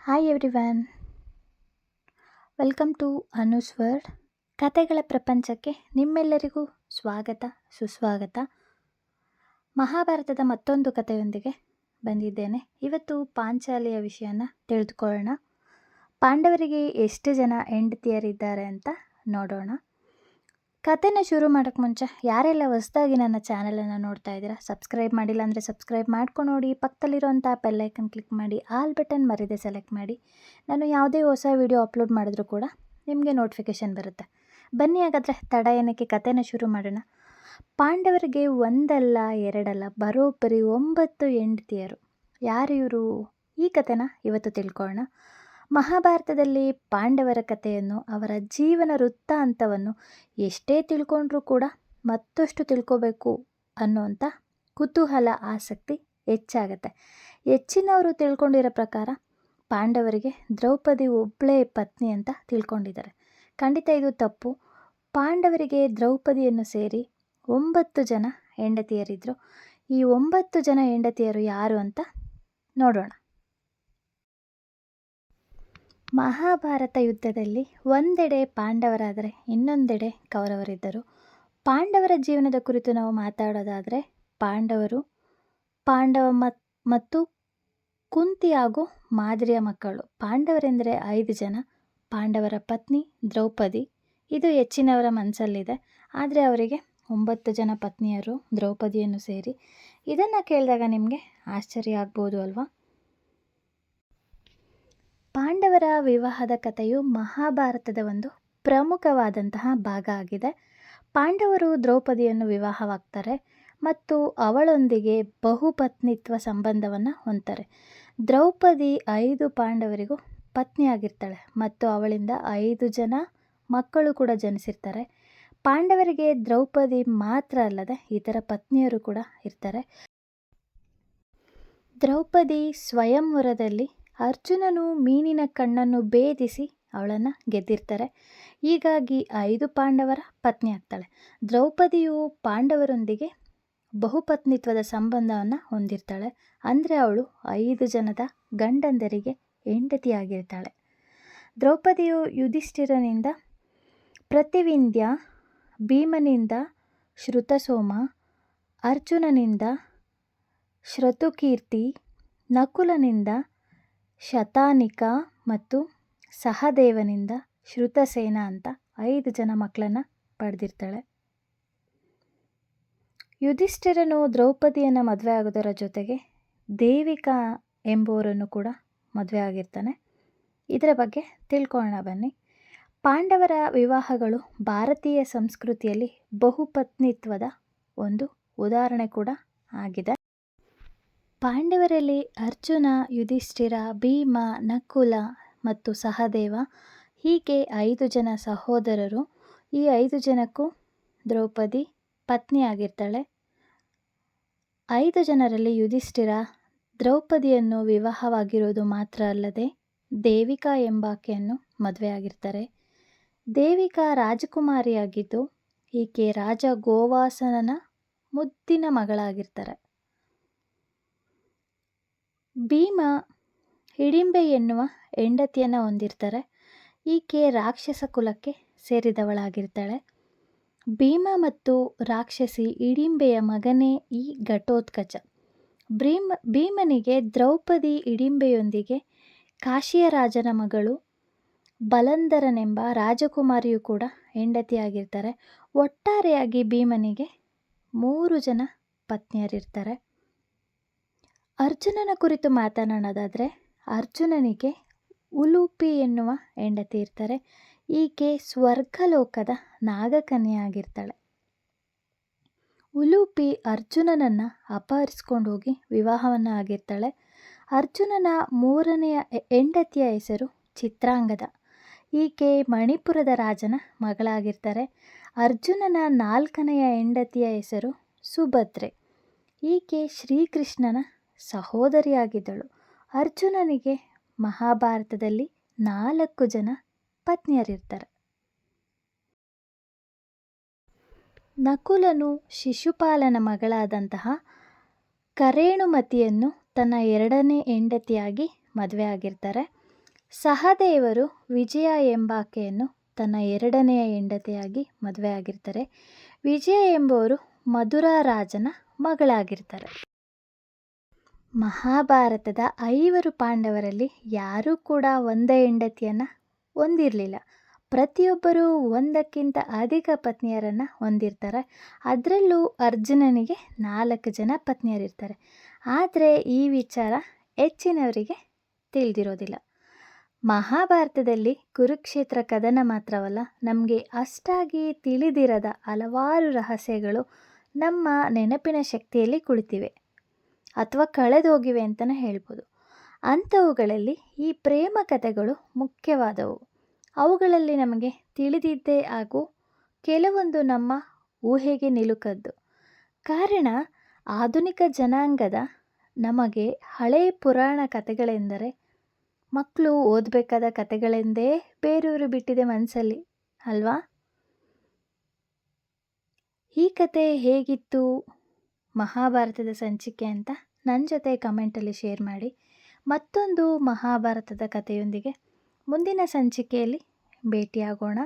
Hi everyone, welcome to Anu's world. ಕತೆಗಳ ಪ್ರಪಂಚಕ್ಕೆ ನಿಮ್ಮೆಲ್ಲರಿಗೂ ಸ್ವಾಗತ ಸುಸ್ವಾಗತ. ಮಹಾಭಾರತದ ಮತ್ತೊಂದು ಕಥೆಯೊಂದಿಗೆ ಬಂದಿದ್ದೇನೆ. ಇವತ್ತು ಪಾಂಚಾಲಿಯ ವಿಷಯನ ತಿಳಿದುಕೊಳ್ಳೋಣ. ಪಾಂಡವರಿಗೆ ಎಷ್ಟು ಜನ ಹೆಂಡತಿಯರಿದ್ದಾರೆ ಅಂತ ನೋಡೋಣ. ಕಥೆನ ಶುರು ಮಾಡೋಕ್ಕೆ ಮುಂಚೆ ಯಾರೆಲ್ಲ ಹೊಸದಾಗಿ ನನ್ನ ಚಾನಲನ್ನು ನೋಡ್ತಾ ಇದ್ದೀರಾ, ಸಬ್ಸ್ಕ್ರೈಬ್ ಮಾಡಿಲ್ಲ ಅಂದರೆ ಸಬ್ಸ್ಕ್ರೈಬ್ ಮಾಡ್ಕೊಂಡು ನೋಡಿ. ಪಕ್ಕದಲ್ಲಿರೋಂಥ ಬೆಲ್ಲೈಕನ್ ಕ್ಲಿಕ್ ಮಾಡಿ, ಆಲ್ ಬಟನ್ ಮರೀದೆ ಸೆಲೆಕ್ಟ್ ಮಾಡಿ. ನಾನು ಯಾವುದೇ ಹೊಸ ವಿಡಿಯೋ ಅಪ್ಲೋಡ್ ಮಾಡಿದ್ರೂ ಕೂಡ ನಿಮಗೆ ನೋಟಿಫಿಕೇಷನ್ ಬರುತ್ತೆ. ಬನ್ನಿ ಹಾಗಾದರೆ ತಡ ಏನಕ್ಕೆ, ಕಥೆನ ಶುರು ಮಾಡೋಣ. ಪಾಂಡವರಿಗೆ ಒಂದಲ್ಲ ಎರಡಲ್ಲ ಬರೋಬ್ಬರಿ 9 ಹೆಂಡತಿಯರು. ಯಾರು ಇವರು? ಈ ಕಥೆನ ಇವತ್ತು ತಿಳ್ಕೊಳ್ಳೋಣ. ಮಹಾಭಾರತದಲ್ಲಿ ಪಾಂಡವರ ಕಥೆಯನ್ನು, ಅವರ ಜೀವನ ವೃತ್ತಾಂತವನ್ನು ಎಷ್ಟೇ ತಿಳ್ಕೊಂಡ್ರೂ ಕೂಡ ಮತ್ತಷ್ಟು ತಿಳ್ಕೋಬೇಕು ಅನ್ನೋಂಥ ಕುತೂಹಲ, ಆಸಕ್ತಿ ಹೆಚ್ಚಾಗತ್ತೆ. ಹೆಚ್ಚಿನವರು ತಿಳ್ಕೊಂಡಿರೋ ಪ್ರಕಾರ ಪಾಂಡವರಿಗೆ ದ್ರೌಪದಿ ಒಬ್ಬಳೇ ಪತ್ನಿ ಅಂತ ತಿಳ್ಕೊಂಡಿದ್ದಾರೆ. ಖಂಡಿತ ಇದು ತಪ್ಪು. ಪಾಂಡವರಿಗೆ ದ್ರೌಪದಿಯನ್ನು ಸೇರಿ 9 ಜನ ಹೆಂಡತಿಯರಿದ್ದರು. ಈ 9 ಜನ ಹೆಂಡತಿಯರು ಯಾರು ಅಂತ ನೋಡೋಣ. ಮಹಾಭಾರತ ಯುದ್ಧದಲ್ಲಿ ಒಂದೆಡೆ ಪಾಂಡವರಾದರೆ ಇನ್ನೊಂದೆಡೆ ಕೌರವರಿದ್ದರು. ಪಾಂಡವರ ಜೀವನದ ಕುರಿತು ನಾವು ಮಾತಾಡೋದಾದರೆ, ಪಾಂಡವ ಮತ್ತು ಕುಂತಿ ಹಾಗೂ ಮಾದ್ರಿಯ ಮಕ್ಕಳು. ಪಾಂಡವರೆಂದರೆ 5 ಜನ. ಪಾಂಡವರ ಪತ್ನಿ ದ್ರೌಪದಿ. ಇದು ಹೆಚ್ಚಿನವರ ಮನಸ್ಸಲ್ಲಿದೆ. ಆದರೆ ಅವರಿಗೆ 9 ಜನ ಪತ್ನಿಯರು, ದ್ರೌಪದಿಯನ್ನು ಸೇರಿ. ಇದನ್ನು ಕೇಳಿದಾಗ ನಿಮಗೆ ಆಶ್ಚರ್ಯ ಆಗ್ಬೋದು ಅಲ್ವಾ? ಪಾಂಡವರ ವಿವಾಹದ ಕಥೆಯು ಮಹಾಭಾರತದ ಒಂದು ಪ್ರಮುಖವಾದಂತಹ ಭಾಗ ಆಗಿದೆ. ಪಾಂಡವರು ದ್ರೌಪದಿಯನ್ನು ವಿವಾಹವಾಗ್ತಾರೆ ಮತ್ತು ಅವಳೊಂದಿಗೆ ಬಹುಪತ್ನಿತ್ವ ಸಂಬಂಧವನ್ನು ಹೊಂದ್ತಾರೆ. ದ್ರೌಪದಿ 5 ಪಾಂಡವರಿಗೂ ಪತ್ನಿಯಾಗಿರ್ತಾಳೆ ಮತ್ತು ಅವಳಿಂದ 5 ಜನ ಮಕ್ಕಳು ಕೂಡ ಜನಿಸಿರ್ತಾರೆ. ಪಾಂಡವರಿಗೆ ದ್ರೌಪದಿ ಮಾತ್ರ ಅಲ್ಲದೆ ಇತರ ಪತ್ನಿಯರು ಕೂಡ ಇರ್ತಾರೆ. ದ್ರೌಪದಿ ಸ್ವಯಂವರದಲ್ಲಿ ಅರ್ಜುನನು ಮೀನಿನ ಕಣ್ಣನ್ನು ಭೇದಿಸಿ ಅವಳನ್ನು ಗೆದ್ದಿರ್ತಾರೆ. ಹೀಗಾಗಿ 5 ಪಾಂಡವರ ಪತ್ನಿ ಆಗ್ತಾಳೆ. ದ್ರೌಪದಿಯು ಪಾಂಡವರೊಂದಿಗೆ ಬಹುಪತ್ನಿತ್ವದ ಸಂಬಂಧವನ್ನು ಹೊಂದಿರ್ತಾಳೆ. ಅಂದರೆ ಅವಳು 5 ಜನದ ಗಂಡಂದರಿಗೆ ಹೆಂಡತಿಯಾಗಿರ್ತಾಳೆ. ದ್ರೌಪದಿಯು ಯುಧಿಷ್ಠಿರನಿಂದ ಪ್ರತಿವಿಂಧ್ಯ, ಭೀಮನಿಂದ ಶ್ರುತಸೋಮ, ಅರ್ಜುನನಿಂದ ಶ್ರತುಕೀರ್ತಿ, ನಕುಲನಿಂದ ಶತಾನಿಕ ಮತ್ತು ಸಹದೇವನಿಂದ ಶ್ರುತಸೇನ ಅಂತ 5 ಜನ ಮಕ್ಕಳನ್ನು ಪಡೆದಿರ್ತಾಳೆ. ಯುಧಿಷ್ಠಿರನು ದ್ರೌಪದಿಯನ್ನು ಮದುವೆ ಆಗೋದರ ಜೊತೆಗೆ ದೇವಿಕಾ ಎಂಬುವರನ್ನು ಕೂಡ ಮದುವೆ ಆಗಿರ್ತಾನೆ. ಇದರ ಬಗ್ಗೆ ತಿಳ್ಕೊಳ್ಳೋಣ ಬನ್ನಿ. ಪಾಂಡವರ ವಿವಾಹಗಳು ಭಾರತೀಯ ಸಂಸ್ಕೃತಿಯಲ್ಲಿ ಬಹುಪತ್ನಿತ್ವದ ಒಂದು ಉದಾಹರಣೆ ಕೂಡ ಆಗಿದೆ. ಪಾಂಡವರಲ್ಲಿ ಅರ್ಜುನ, ಯುಧಿಷ್ಠಿರ, ಭೀಮ, ನಕುಲ ಮತ್ತು ಸಹದೇವ ಹೀಗೆ 5 ಜನ ಸಹೋದರರು. ಈ 5 ಜನಕ್ಕೂ ದ್ರೌಪದಿ ಪತ್ನಿಯಾಗಿರ್ತಾಳೆ. 5 ಜನರಲ್ಲಿ ಯುಧಿಷ್ಠಿರ ದ್ರೌಪದಿಯನ್ನು ವಿವಾಹವಾಗಿರೋದು ಮಾತ್ರ ಅಲ್ಲದೆ ದೇವಿಕಾ ಎಂಬಾಕೆಯನ್ನು ಮದುವೆಯಾಗಿರ್ತಾರೆ. ದೇವಿಕಾ ರಾಜಕುಮಾರಿಯಾಗಿದ್ದು ಈಕೆ ರಾಜ ಗೋವಾಸನನ ಮುದ್ದಿನ ಮಗಳಾಗಿರ್ತಾರೆ. ಭೀಮ ಹಿಡಿಂಬೆ ಎನ್ನುವ ಹೆಂಡತಿಯನ್ನು ಹೊಂದಿರ್ತಾರೆ. ಈಕೆ ರಾಕ್ಷಸ ಕುಲಕ್ಕೆ ಸೇರಿದವಳಾಗಿರ್ತಾಳೆ. ಭೀಮ ಮತ್ತು ರಾಕ್ಷಸಿ ಹಿಡಿಂಬೆಯ ಮಗನೇ ಈ ಘಟೋತ್ಕಚ. ಭೀಮನಿಗೆ ದ್ರೌಪದಿ ಹಿಡಿಂಬೆಯೊಂದಿಗೆ ಕಾಶಿಯ ರಾಜನ ಮಗಳು ಬಲಂದರನೆಂಬ ರಾಜಕುಮಾರಿಯು ಕೂಡ ಹೆಂಡತಿಯಾಗಿರ್ತಾರೆ. ಒಟ್ಟಾರೆಯಾಗಿ ಭೀಮನಿಗೆ 3 ಜನ ಪತ್ನಿಯರಿರ್ತಾರೆ. ಅರ್ಜುನನ ಕುರಿತು ಮಾತನಾಡೋದಾದರೆ, ಅರ್ಜುನನಿಗೆ ಉಲೂಪಿ ಎನ್ನುವ ಹೆಂಡತಿ ಇರ್ತಾರೆ. ಈಕೆ ಸ್ವರ್ಗಲೋಕದ ನಾಗಕನ್ಯೆಯಾಗಿರ್ತಾಳೆ. ಉಲೂಪಿ ಅರ್ಜುನನನ್ನು ಅಪಹರಿಸ್ಕೊಂಡು ಹೋಗಿ ವಿವಾಹವನ್ನು ಆಗಿರ್ತಾಳೆ. ಅರ್ಜುನನ 3ನೆಯ ಹೆಂಡತಿಯ ಹೆಸರು ಚಿತ್ರಾಂಗದ. ಈಕೆ ಮಣಿಪುರದ ರಾಜನ ಮಗಳಾಗಿರ್ತಾರೆ. ಅರ್ಜುನನ 4ನೆಯ ಹೆಂಡತಿಯ ಹೆಸರು ಸುಭದ್ರೆ. ಈಕೆ ಶ್ರೀಕೃಷ್ಣನ ಸಹೋದರಿಯಾಗಿದ್ದಳು. ಅರ್ಜುನನಿಗೆ ಮಹಾಭಾರತದಲ್ಲಿ 4 ಜನ ಪತ್ನಿಯರಿರ್ತಾರೆ. ನಕುಲನು ಶಿಶುಪಾಲನ ಮಗಳಾದಂತಹ ಕರೇಣುಮತಿಯನ್ನು ತನ್ನ 2ನೇ ಹೆಂಡತಿಯಾಗಿ ಮದುವೆ ಆಗಿರ್ತಾರೆ. ಸಹದೇವರು ವಿಜಯ ಎಂಬಾಕೆಯನ್ನು ತನ್ನ ಎರಡನೆಯ ಹೆಂಡತಿಯಾಗಿ ಮದುವೆ ಆಗಿರ್ತಾರೆ. ವಿಜಯ ಎಂಬುವರು ಮಧುರ ರಾಜನ ಮಗಳಾಗಿರ್ತಾರೆ. ಮಹಾಭಾರತದ 5 ಪಾಂಡವರಲ್ಲಿ ಯಾರೂ ಕೂಡ ಒಂದೇ ಹೆಂಡತಿಯನ್ನು ಹೊಂದಿರಲಿಲ್ಲ. ಪ್ರತಿಯೊಬ್ಬರೂ ಒಂದಕ್ಕಿಂತ ಅಧಿಕ ಪತ್ನಿಯರನ್ನು ಹೊಂದಿರ್ತಾರೆ. ಅದರಲ್ಲೂ ಅರ್ಜುನನಿಗೆ 4 ಜನ ಪತ್ನಿಯರಿರ್ತಾರೆ. ಆದರೆ ಈ ವಿಚಾರ ಹೆಚ್ಚಿನವರಿಗೆ ತಿಳಿದಿರೋದಿಲ್ಲ. ಮಹಾಭಾರತದಲ್ಲಿ ಕುರುಕ್ಷೇತ್ರ ಕದನ ಮಾತ್ರವಲ್ಲ, ನಮಗೆ ಅಷ್ಟಾಗಿ ತಿಳಿದಿರದ ಹಲವಾರು ರಹಸ್ಯಗಳು ನಮ್ಮ ನೆನಪಿನ ಶಕ್ತಿಯಲ್ಲಿ ಕುಳಿತಿವೆ ಅಥವಾ ಕಳೆದೋಗಿವೆ ಅಂತಲೇ ಹೇಳ್ಬೋದು. ಅಂಥವುಗಳಲ್ಲಿ ಈ ಪ್ರೇಮ ಕಥೆಗಳು ಮುಖ್ಯವಾದವು. ಅವುಗಳಲ್ಲಿ ನಮಗೆ ತಿಳಿದಿದ್ದೇ ಹಾಗೂ ಕೆಲವೊಂದು ನಮ್ಮ ಊಹೆಗೆ ನಿಲುಕದ್ದು. ಕಾರಣ, ಆಧುನಿಕ ಜನಾಂಗದ ನಮಗೆ ಹಳೆಯ ಪುರಾಣ ಕಥೆಗಳೆಂದರೆ ಮಕ್ಕಳು ಓದಬೇಕಾದ ಕಥೆಗಳೆಂದೇ ಬೇರೂರು ಬಿಟ್ಟಿದೆ ಮನಸ್ಸಲ್ಲಿ ಅಲ್ವಾ? ಈ ಕತೆ ಹೇಗಿತ್ತು ಮಹಾಭಾರತದ ಸಂಚಿಕೆ ಅಂತ ನನ್ನ ಜೊತೆ ಕಮೆಂಟಲ್ಲಿ ಶೇರ್ ಮಾಡಿ. ಮತ್ತೊಂದು ಮಹಾಭಾರತದ ಕಥೆಯೊಂದಿಗೆ ಮುಂದಿನ ಸಂಚಿಕೆಯಲ್ಲಿ ಭೇಟಿಯಾಗೋಣ.